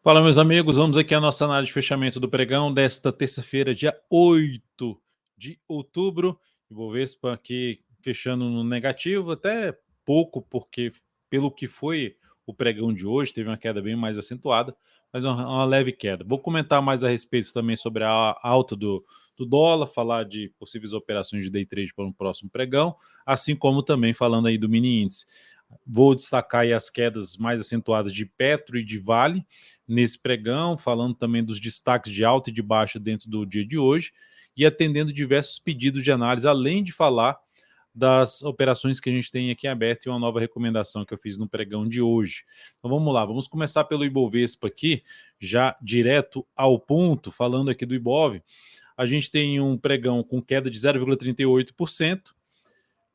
Fala, meus amigos, vamos aqui à nossa análise de fechamento do pregão desta terça-feira, dia 8 de outubro. Ibovespa aqui fechando no negativo, até pouco, porque pelo que foi o pregão de hoje, teve uma queda bem mais acentuada, mas uma leve queda. Vou comentar mais a respeito também sobre a alta do dólar, falar de possíveis operações de day trade para um próximo pregão, assim como também falando aí do mini índice. Vou destacar aí as quedas mais acentuadas de Petro e de Vale nesse pregão, falando também dos destaques de alta e de baixa dentro do dia de hoje e atendendo diversos pedidos de análise, além de falar das operações que a gente tem aqui aberto e uma nova recomendação que eu fiz no pregão de hoje. Então vamos lá, vamos começar pelo Ibovespa aqui, já direto ao ponto, falando aqui do Ibov. A gente tem um pregão com queda de 0,38%,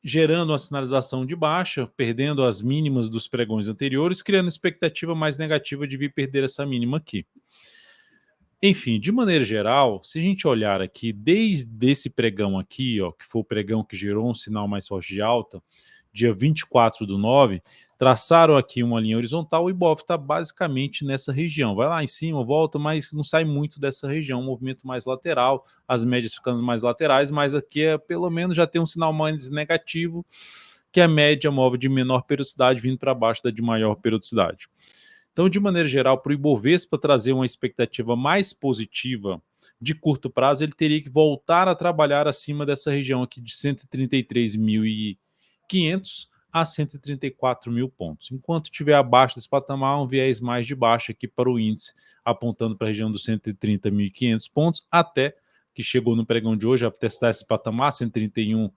gerando uma sinalização de baixa, perdendo as mínimas dos pregões anteriores, criando expectativa mais negativa de vir perder essa mínima aqui. Enfim, de maneira geral, se a gente olhar aqui, desde esse pregão aqui, ó, que foi o pregão que gerou um sinal mais forte de alta, dia 24/9, traçaram aqui uma linha horizontal, o Ibov está basicamente nessa região. Vai lá em cima, volta, mas não sai muito dessa região, um movimento mais lateral, as médias ficando mais laterais, mas aqui pelo menos já tem um sinal mais negativo, que é a média móvel de menor periodicidade vindo para baixo da de maior periodicidade. Então, de maneira geral, para o Ibovespa trazer uma expectativa mais positiva de curto prazo, ele teria que voltar a trabalhar acima dessa região aqui de 133.500 a 134 mil pontos. Enquanto estiver abaixo desse patamar, um viés mais de baixa aqui para o índice, apontando para a região dos 130.500 pontos, até que chegou no pregão de hoje a testar esse patamar, 131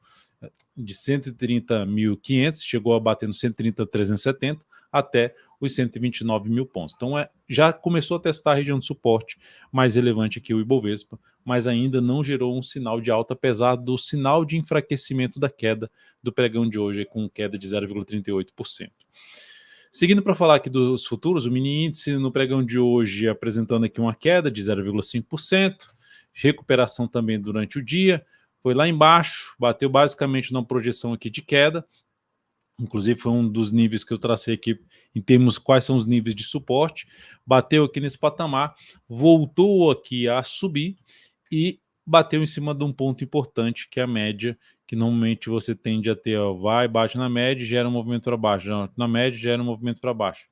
de 130.500, chegou a bater no 130.370 até os 129 mil pontos. Então já começou a testar a região de suporte mais relevante aqui o Ibovespa, mas ainda não gerou um sinal de alta, apesar do sinal de enfraquecimento da queda do pregão de hoje, com queda de 0,38%. Seguindo para falar aqui dos futuros, o mini índice no pregão de hoje apresentando aqui uma queda de 0,5%, recuperação também durante o dia, foi lá embaixo, bateu basicamente numa projeção aqui de queda, inclusive foi um dos níveis que eu tracei aqui em termos quais são os níveis de suporte, bateu aqui nesse patamar, voltou aqui a subir e bateu em cima de um ponto importante que é a média, que normalmente você tende a ter, ó, vai, bate na média, gera um movimento para baixo, na média gera um movimento para baixo.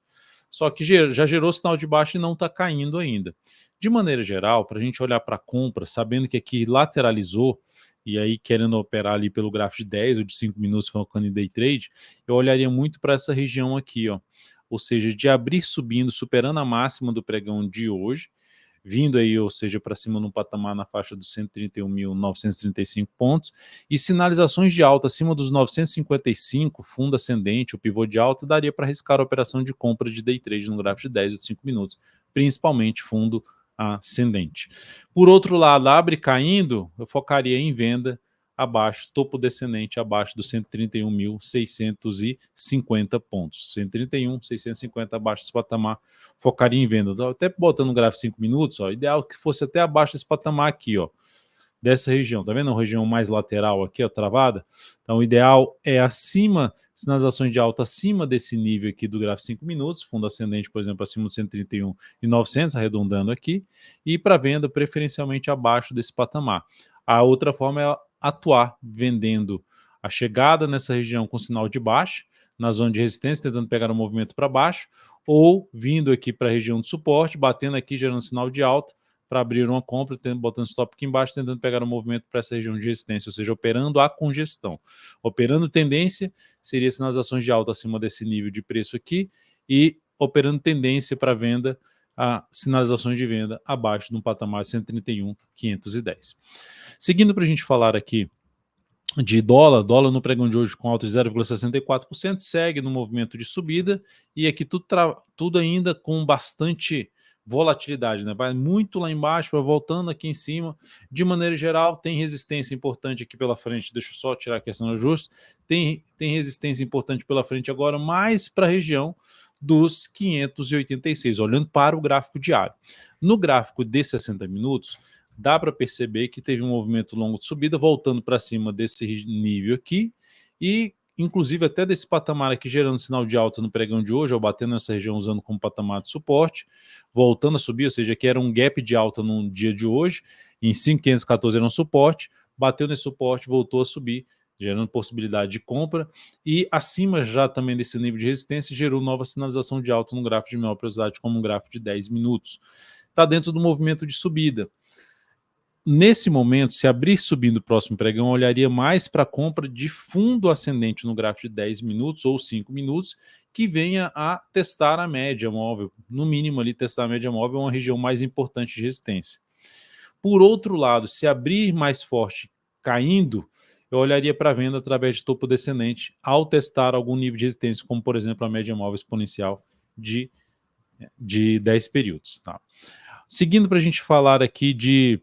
Só que já gerou sinal de baixa e não está caindo ainda. De maneira geral, para a gente olhar para a compra, sabendo que aqui lateralizou, e aí querendo operar ali pelo gráfico de 10 ou de 5 minutos focando em day trade, eu olharia muito para essa região aqui, ó. Ou seja, de abrir subindo, superando a máxima do pregão de hoje, vindo aí, ou seja, para cima no patamar na faixa dos 131.935 pontos, e sinalizações de alta acima dos 955, fundo ascendente, o pivô de alta, daria para arriscar a operação de compra de day trade no gráfico de 10 ou de 5 minutos, principalmente fundo ascendente. Por outro lado, abre caindo, eu focaria em venda abaixo, topo descendente abaixo dos 131.650 pontos. 131.650 abaixo desse patamar, focaria em venda. Até botando no gráfico 5 minutos, ó, ideal que fosse até abaixo desse patamar aqui, ó, dessa região. Tá vendo a região mais lateral aqui, ó, travada? Então o ideal é acima, sinalizações de alta acima desse nível aqui do gráfico 5 minutos, fundo ascendente, por exemplo, acima de 131.900, arredondando aqui, e para venda preferencialmente abaixo desse patamar. A outra forma é atuar vendendo a chegada nessa região com sinal de baixa, na zona de resistência, tentando pegar o movimento para baixo, ou vindo aqui para a região de suporte, batendo aqui, gerando sinal de alta, para abrir uma compra, botando stop aqui embaixo, tentando pegar o movimento para essa região de resistência, ou seja, operando a congestão. Operando tendência, seria sinalizações de alta acima desse nível de preço aqui, e operando tendência para venda, a sinalizações de venda abaixo no patamar de 131.510. Seguindo para a gente falar aqui de dólar no pregão de hoje com alta de 0,64%, segue no movimento de subida, e aqui tudo ainda com bastante volatilidade, né? Vai muito lá embaixo, vai voltando aqui em cima. De maneira geral, tem resistência importante aqui pela frente. Deixa eu só tirar a questão do ajuste. Tem resistência importante pela frente agora, mais para a região dos 586, olhando para o gráfico diário. No gráfico de 60 minutos, dá para perceber que teve um movimento longo de subida, voltando para cima desse nível aqui, e inclusive até desse patamar aqui gerando sinal de alta no pregão de hoje, ou batendo nessa região usando como patamar de suporte, voltando a subir, ou seja, que era um gap de alta no dia de hoje, em 5.514 era um suporte, bateu nesse suporte, voltou a subir, gerando possibilidade de compra, e acima já também desse nível de resistência, gerou nova sinalização de alta no gráfico de menor velocidade, como um gráfico de 10 minutos. Está dentro do movimento de subida. Nesse momento, se abrir subindo o próximo pregão, eu olharia mais para a compra de fundo ascendente no gráfico de 10 minutos ou 5 minutos, que venha a testar a média móvel, no mínimo ali testar a média móvel, uma região mais importante de resistência. Por outro lado, se abrir mais forte caindo, eu olharia para a venda através de topo descendente ao testar algum nível de resistência, como por exemplo a média móvel exponencial de 10 períodos. Tá? Seguindo para a gente falar aqui de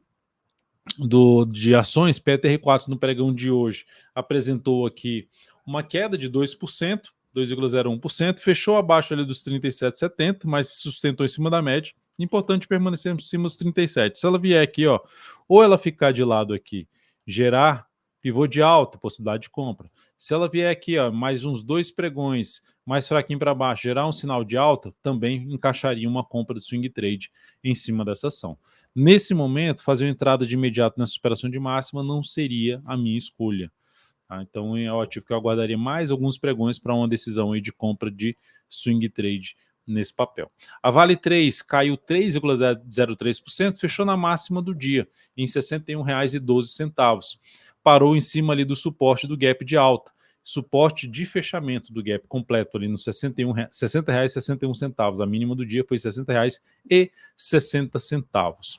ações, PTR4 no pregão de hoje apresentou aqui uma queda de 2%, 2,01%, fechou abaixo ali dos 37,70, mas se sustentou em cima da média. Importante permanecer em cima dos 37. Se ela vier aqui, ó, ou ela ficar de lado aqui, gerar pivô de alta, possibilidade de compra. Se ela vier aqui, ó, mais uns 2 pregões, mais fraquinho para baixo, gerar um sinal de alta, também encaixaria uma compra de swing trade em cima dessa ação. Nesse momento, fazer uma entrada de imediato nessa superação de máxima não seria a minha escolha. Tá? Então é o ativo que eu aguardaria mais alguns pregões para uma decisão aí de compra de swing trade nesse papel. A Vale 3 caiu 3,03%, fechou na máxima do dia, em R$ 61,12. Parou em cima ali do suporte do gap de alta. Suporte de fechamento do gap completo ali nos R$ 60,61. A mínima do dia foi R$ 60,60.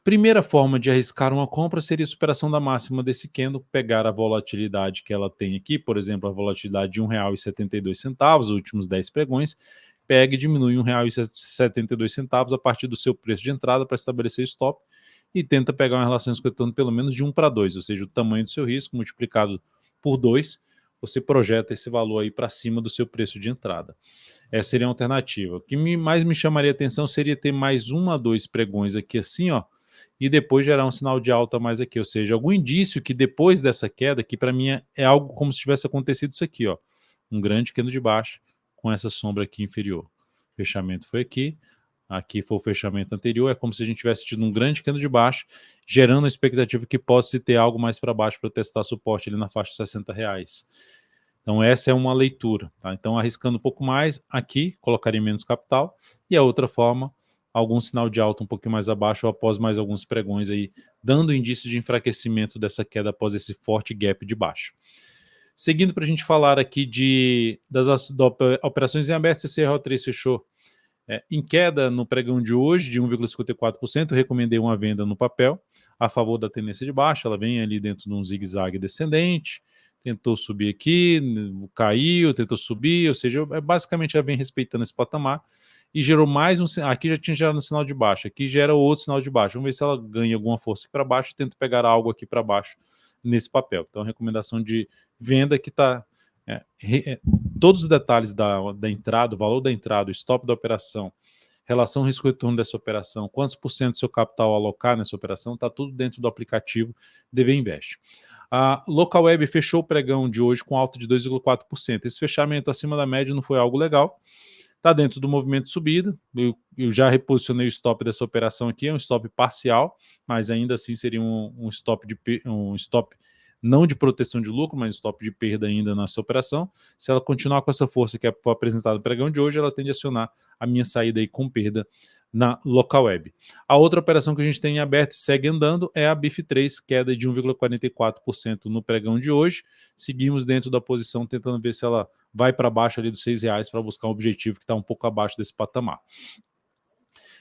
Primeira forma de arriscar uma compra seria a superação da máxima desse candle, pegar a volatilidade que ela tem aqui, por exemplo, a volatilidade de R$ 1,72, os últimos 10 pregões, pega e diminui R$ 1,72 a partir do seu preço de entrada para estabelecer stop e tenta pegar uma relação escutando pelo menos de 1 para 2, ou seja, o tamanho do seu risco multiplicado por 2, você projeta esse valor aí para cima do seu preço de entrada. Essa seria a alternativa. O que mais me chamaria atenção seria ter mais 1 a 2 pregões aqui assim, ó, e depois gerar um sinal de alta mais aqui, ou seja, algum indício que depois dessa queda, que para mim é algo como se tivesse acontecido isso aqui, ó, um grande candle de baixo com essa sombra aqui inferior. O fechamento foi aqui, aqui foi o fechamento anterior, é como se a gente tivesse tido um grande candle de baixo, gerando a expectativa que possa ter algo mais para baixo para testar suporte ali na faixa de R$60. Então essa é uma leitura, tá? Então arriscando um pouco mais, aqui colocaria menos capital, e a outra forma, algum sinal de alta um pouquinho mais abaixo ou após mais alguns pregões aí, dando indício de enfraquecimento dessa queda após esse forte gap de baixo. Seguindo para a gente falar aqui das operações em aberto, CCRO3 fechou em queda no pregão de hoje de 1,54%, recomendei uma venda no papel a favor da tendência de baixa, ela vem ali dentro de um zigue-zague descendente, tentou subir aqui, caiu, tentou subir, ou seja, basicamente já vem respeitando esse patamar e gerou mais um, aqui já tinha gerado um sinal de baixa, aqui gera outro sinal de baixa, vamos ver se ela ganha alguma força aqui para baixo e tenta pegar algo aqui para baixo nesse papel. Então, recomendação de venda que está todos os detalhes da entrada, o valor da entrada, o stop da operação, relação risco-retorno dessa operação, quantos por cento do seu capital alocar nessa operação, está tudo dentro do aplicativo DV Invest. A Local Web fechou o pregão de hoje com alta de 2,4%. Esse fechamento acima da média não foi algo legal. Está dentro do movimento de subida. Eu já reposicionei o stop dessa operação aqui, é um stop parcial, mas ainda assim seria um stop não de proteção de lucro, mas stop de perda ainda nessa operação. Se ela continuar com essa força que foi apresentada no pregão de hoje, ela tende a acionar a minha saída aí com perda na Local Web. A outra operação que a gente tem em aberto e segue andando é a BIF3, queda de 1,44% no pregão de hoje. Seguimos dentro da posição tentando ver se ela vai para baixo ali dos R$6 para buscar um objetivo que está um pouco abaixo desse patamar.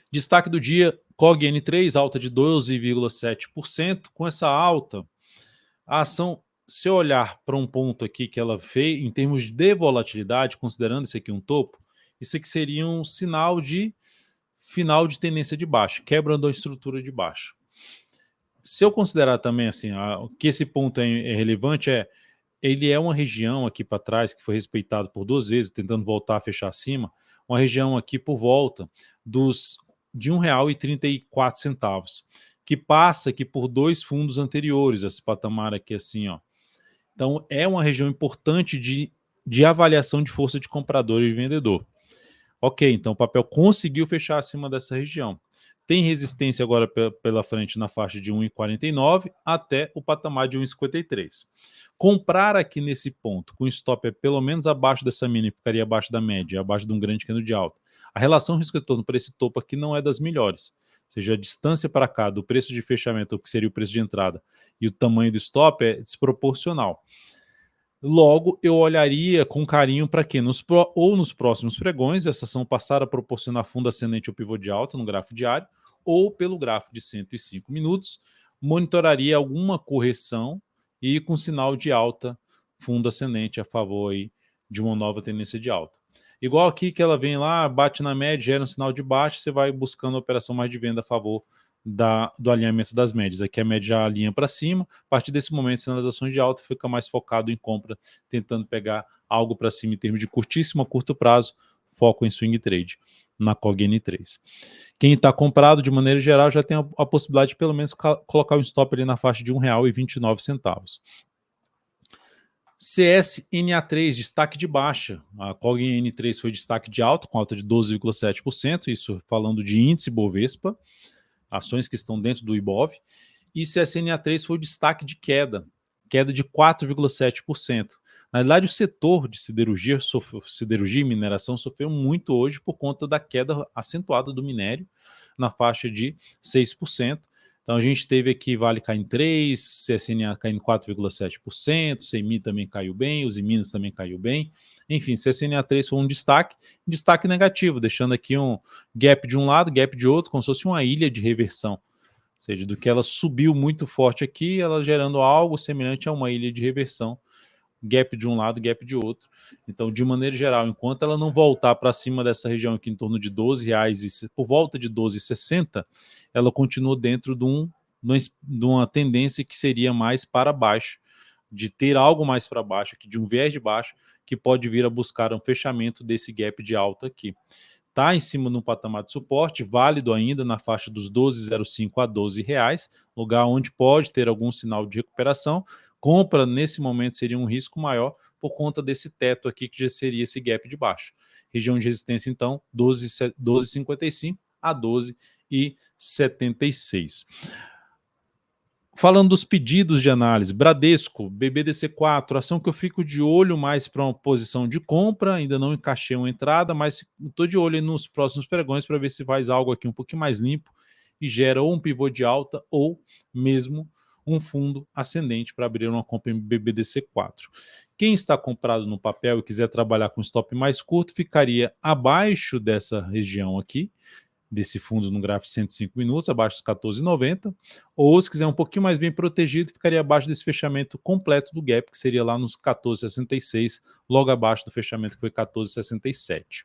Destaque do dia, COG N3, alta de 12,7%. Com essa alta, a ação, se eu olhar para um ponto aqui que ela fez, em termos de volatilidade, considerando isso aqui um topo, isso aqui seria um sinal de final de tendência de baixa, quebrando a estrutura de baixo. Se eu considerar também assim, que esse ponto é relevante, ele é uma região aqui para trás que foi respeitado por 2 vezes, tentando voltar a fechar acima, uma região aqui por volta de R$1,34, que passa aqui por 2 fundos anteriores, esse patamar aqui assim, ó, Então, é uma região importante de avaliação de força de comprador e vendedor. Ok, então o papel conseguiu fechar acima dessa região. Tem resistência agora pela frente na faixa de 1,49 até o patamar de 1,53. Comprar aqui nesse ponto, com stop pelo menos abaixo dessa mínima, ficaria abaixo da média, abaixo de um grande candle de alta. A relação risco-retorno para esse topo aqui não é das melhores. Ou seja, a distância para cá do preço de fechamento, o que seria o preço de entrada, e o tamanho do stop é desproporcional. Logo, eu olharia com carinho para quê? Ou nos próximos pregões, essa ação passar a proporcionar fundo ascendente ou pivô de alta no gráfico diário, ou pelo gráfico de 105 minutos, monitoraria alguma correção e com sinal de alta, fundo ascendente a favor aí de uma nova tendência de alta. Igual aqui que ela vem lá, bate na média, gera um sinal de baixa, você vai buscando a operação mais de venda a favor do alinhamento das médias. Aqui a média já alinha para cima. A partir desse momento, sinalizações de alta, fica mais focado em compra, tentando pegar algo para cima em termos de curtíssimo a curto prazo, foco em swing trade, na COG N3. Quem está comprado, de maneira geral, já tem a possibilidade de pelo menos colocar um stop ali na faixa de R$ 1,29. CSNA3, destaque de baixa. A COG N3 foi destaque de alta, com alta de 12,7%, isso falando de índice Bovespa, ações que estão dentro do IBOV, e CSNA3 foi o destaque de queda de 4,7%. Na verdade, o setor de siderurgia e mineração sofreu muito hoje por conta da queda acentuada do minério, na faixa de 6%. Então a gente teve aqui Vale caindo 3%, CSNA caindo 4,7%, CEMI também caiu bem, os Minas também caiu bem. Enfim, CSNA3 foi um destaque negativo, deixando aqui um gap de um lado, gap de outro, como se fosse uma ilha de reversão. Ou seja, do que ela subiu muito forte aqui, ela gerando algo semelhante a uma ilha de reversão. Gap de um lado, gap de outro. Então, de maneira geral, enquanto ela não voltar para cima dessa região aqui em torno de R$12, por volta de 12,60, ela continua dentro de uma tendência que seria mais para baixo, de ter algo mais para baixo, aqui, de um viés de baixo, que pode vir a buscar um fechamento desse gap de alta aqui. Está em cima de um patamar de suporte, válido ainda na faixa dos 12,05 a R$12, lugar onde pode ter algum sinal de recuperação. Compra nesse momento seria um risco maior por conta desse teto aqui que já seria esse gap de baixo. Região de resistência então 12,55 a 12,76. Falando dos pedidos de análise, Bradesco, BBDC4, ação que eu fico de olho mais para uma posição de compra, ainda não encaixei uma entrada, mas estou de olho nos próximos pregões para ver se faz algo aqui um pouquinho mais limpo e gera ou um pivô de alta ou mesmo um fundo ascendente para abrir uma compra em BBDC4. Quem está comprado no papel e quiser trabalhar com stop mais curto, ficaria abaixo dessa região aqui, desse fundo no gráfico de 105 minutos, abaixo dos 14,90, ou se quiser um pouquinho mais bem protegido, ficaria abaixo desse fechamento completo do gap, que seria lá nos 14,66, logo abaixo do fechamento que foi 14,67.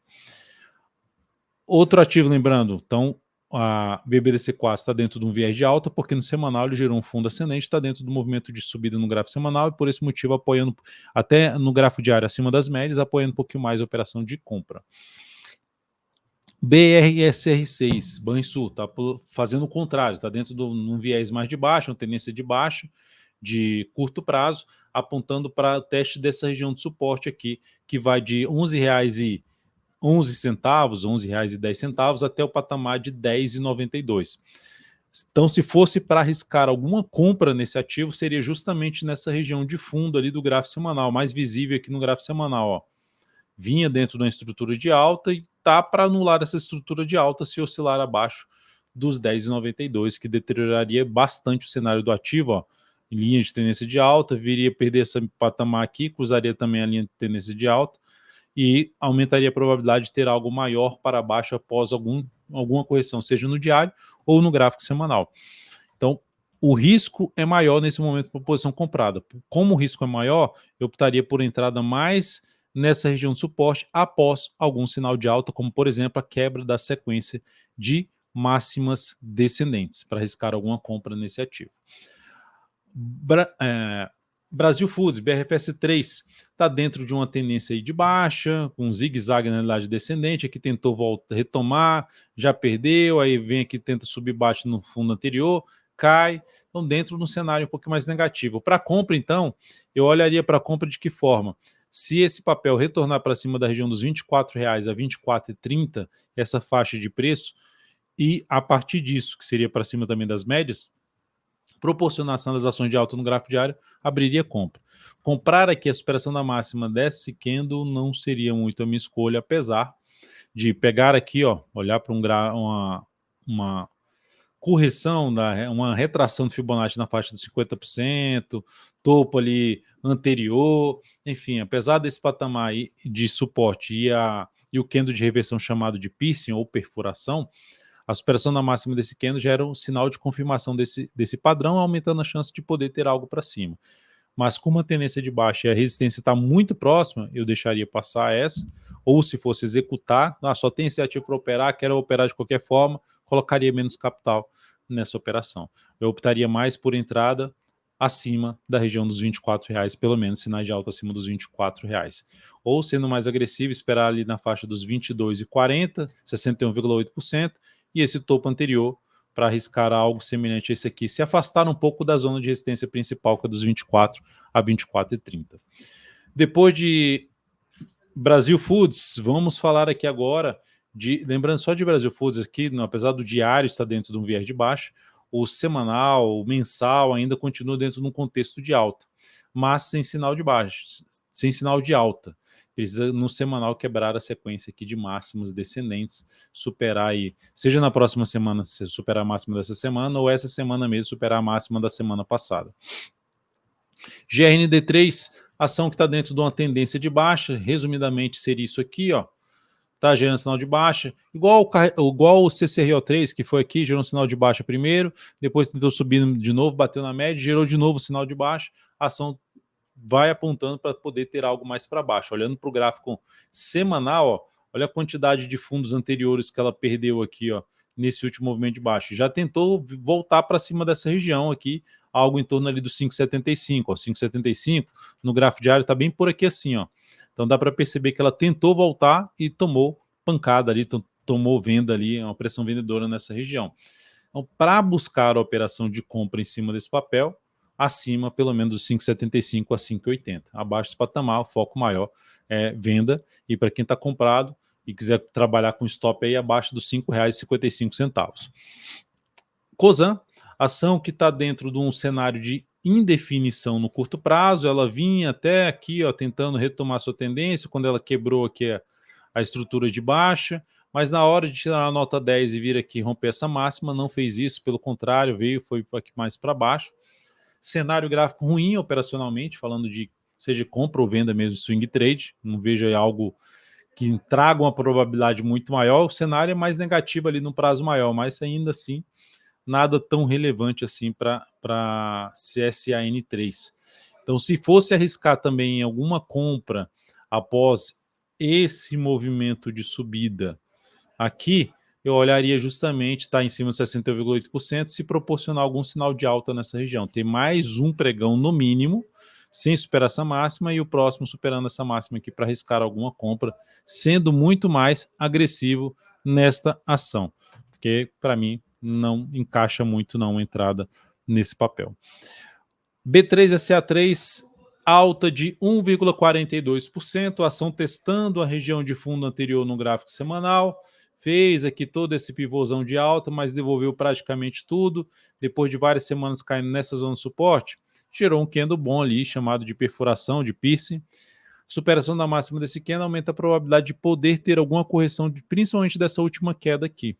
Outro ativo, lembrando, então, a BBDC4 está dentro de um viés de alta, porque no semanal ele gerou um fundo ascendente, está dentro do movimento de subida no gráfico semanal, e por esse motivo apoiando, até no gráfico diário acima das médias, apoiando um pouquinho mais a operação de compra. BRSR6, Banrisul, está fazendo o contrário, está dentro de um viés mais de baixa, uma tendência de baixa, de curto prazo, apontando para o teste dessa região de suporte aqui, que vai de R$11,11, R$11,10 até o patamar de R$10,92. Então, se fosse para arriscar alguma compra nesse ativo, seria justamente nessa região de fundo ali do gráfico semanal, mais visível aqui no gráfico semanal, ó. Vinha dentro de uma estrutura de alta e tá para anular essa estrutura de alta se oscilar abaixo dos 10,92, que deterioraria bastante o cenário do ativo, ó. Em linha de tendência de alta, viria a perder esse patamar aqui, cruzaria também a linha de tendência de alta e aumentaria a probabilidade de ter algo maior para baixo após alguma correção, seja no diário ou no gráfico semanal. Então, o risco é maior nesse momento para a posição comprada. Como o risco é maior, eu optaria por entrada mais nessa região de suporte após algum sinal de alta, como por exemplo a quebra da sequência de máximas descendentes, para arriscar alguma compra nesse ativo. Brasil Foods, BRFS3, está dentro de uma tendência aí de baixa, com um zigue-zague na realidade descendente, aqui tentou retomar, já perdeu, aí vem aqui, tenta subir, bate no fundo anterior, cai, então dentro de um cenário um pouco mais negativo. Para compra, então, eu olharia para a compra de que forma? Se esse papel retornar para cima da região dos R$ 24,00 a R$ 24,30, essa faixa de preço, e a partir disso, que seria para cima também das médias, proporcionação das ações de alta no gráfico diário, abriria compra. Comprar aqui a superação da máxima desse candle não seria muito a minha escolha, apesar de pegar aqui, ó, olhar para uma correção, uma retração do Fibonacci na faixa dos 50%, topo ali anterior, enfim, apesar desse patamar de suporte e o candle de reversão chamado de piercing ou perfuração, a superação da máxima desse candle já era um sinal de confirmação desse padrão, aumentando a chance de poder ter algo para cima. Mas com uma tendência de baixa e a resistência está muito próxima, eu deixaria passar essa, ou se fosse executar, só tem esse ativo para operar, quero operar de qualquer forma, colocaria menos capital nessa operação. Eu optaria mais por entrada acima da região dos R$ 24,00, pelo menos sinais de alta acima dos R$ 24,00. Ou sendo mais agressivo, esperar ali na faixa dos 22,40, 61,8%, e esse topo anterior para arriscar algo semelhante a esse aqui, se afastar um pouco da zona de resistência principal, que é dos 24 a 24,30. Depois de Brasil Foods, vamos falar aqui agora lembrando só de Brasil Foods aqui, apesar do diário estar dentro de um viés de baixa, o semanal, o mensal ainda continua dentro de um contexto de alta, mas sem sinal de baixa, sem sinal de alta. Precisa no semanal quebrar a sequência aqui de máximas descendentes, superar aí, seja na próxima semana superar a máxima dessa semana, ou essa semana mesmo superar a máxima da semana passada. GRND3, ação que está dentro de uma tendência de baixa, resumidamente seria isso aqui, ó, tá gerando sinal de baixa, igual o CCRO3, que foi aqui, gerou um sinal de baixa primeiro, depois tentou subir de novo, bateu na média, gerou de novo sinal de baixa, a ação vai apontando para poder ter algo mais para baixo. Olhando para o gráfico semanal, ó, olha a quantidade de fundos anteriores que ela perdeu aqui, ó, nesse último movimento de baixo. Já tentou voltar para cima dessa região aqui, algo em torno ali do 5,75, ó, 5,75 no gráfico diário está bem por aqui assim, ó. Então dá para perceber que ela tentou voltar e tomou pancada ali, tomou venda ali, uma pressão vendedora nessa região. Então, para buscar a operação de compra em cima desse papel, acima pelo menos dos 5,75 a 5,80. Abaixo desse patamar, o foco maior é venda, e para quem está comprado e quiser trabalhar com stop aí abaixo dos R$ 5,55. Cosan, ação que está dentro de um cenário de indefinição no curto prazo, ela vinha até aqui, ó, tentando retomar sua tendência, quando ela quebrou aqui a estrutura de baixa, mas na hora de tirar a nota 10 e vir aqui romper essa máxima, não fez isso, pelo contrário, foi aqui mais para baixo. Cenário gráfico ruim operacionalmente, falando de seja compra ou venda mesmo, swing trade, não vejo algo que traga uma probabilidade muito maior, o cenário é mais negativo ali no prazo maior, mas ainda assim, nada tão relevante assim para CSAN3. Então, se fosse arriscar também em alguma compra após esse movimento de subida aqui, eu olharia justamente, está em cima de 61,8%, se proporcionar algum sinal de alta nessa região. Tem mais um pregão no mínimo, sem superar essa máxima, e o próximo superando essa máxima aqui para arriscar alguma compra, sendo muito mais agressivo nesta ação. Porque, para mim, não encaixa muito não a entrada nesse papel. B3SA3, alta de 1,42%, ação testando a região de fundo anterior no gráfico semanal, fez aqui todo esse pivôzão de alta, mas devolveu praticamente tudo, depois de várias semanas caindo nessa zona de suporte, gerou um candle bom ali, chamado de perfuração, de piercing. Superação da máxima desse candle aumenta a probabilidade de poder ter alguma correção, principalmente dessa última queda aqui.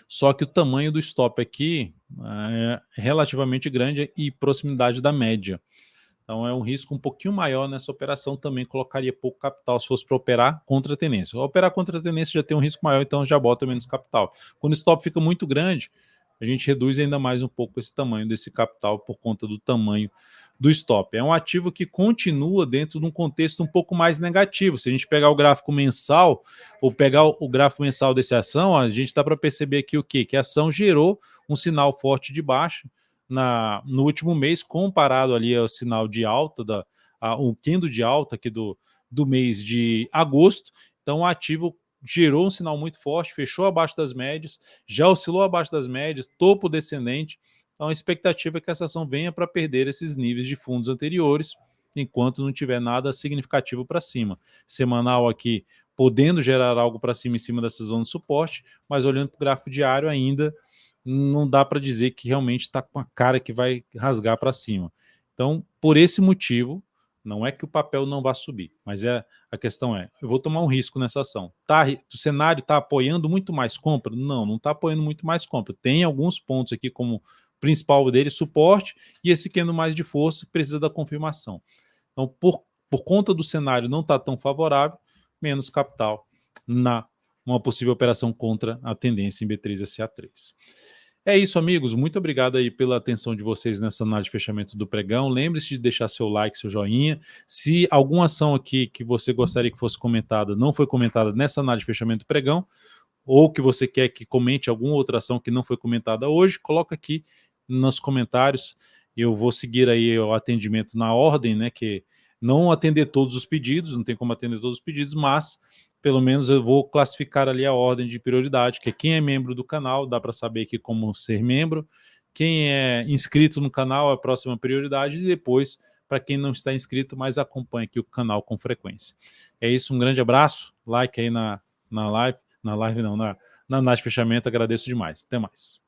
Só que o tamanho do stop aqui é relativamente grande e proximidade da média. Então é um risco um pouquinho maior nessa operação, também colocaria pouco capital se fosse para operar contra a tendência. Operar contra a tendência já tem um risco maior, então já bota menos capital. Quando o stop fica muito grande, a gente reduz ainda mais um pouco esse tamanho desse capital por conta do tamanho do stop. É um ativo que continua dentro de um contexto um pouco mais negativo. Se a gente pegar o gráfico mensal, ou pegar o gráfico mensal dessa ação, a gente dá para perceber aqui o quê? Que a ação gerou um sinal forte de baixa no último mês, comparado ali ao sinal de alta, o candle de alta aqui do mês de agosto. Então o ativo gerou um sinal muito forte, fechou abaixo das médias, já oscilou abaixo das médias, topo descendente, Então a expectativa é que essa ação venha para perder esses níveis de fundos anteriores, enquanto não tiver nada significativo para cima. Semanal aqui podendo gerar algo para cima em cima dessa zona de suporte, mas olhando para o gráfico diário ainda não dá para dizer que realmente está com a cara que vai rasgar para cima. Então, por esse motivo, não é que o papel não vá subir, mas a questão é, eu vou tomar um risco nessa ação. O cenário está apoiando muito mais compra? Não está apoiando muito mais compra. Tem alguns pontos aqui como principal dele, suporte, e esse querendo mais de força precisa da confirmação. Então, por conta do cenário não estar tão favorável, menos capital na uma possível operação contra a tendência em B3SA3. É isso, amigos. Muito obrigado aí pela atenção de vocês nessa análise de fechamento do pregão. Lembre-se de deixar seu like, seu joinha. Se alguma ação aqui que você gostaria que fosse comentada não foi comentada nessa análise de fechamento do pregão, ou que você quer que comente alguma outra ação que não foi comentada hoje, coloca aqui nos comentários. Eu vou seguir aí o atendimento na ordem, né, que não atender todos os pedidos, não tem como atender todos os pedidos, mas pelo menos eu vou classificar ali a ordem de prioridade, que é quem é membro do canal, dá para saber aqui como ser membro, quem é inscrito no canal é a próxima prioridade, e depois, para quem não está inscrito, mas acompanha aqui o canal com frequência. É isso, um grande abraço, like aí na live não, na análise de fechamento, agradeço demais. Até mais.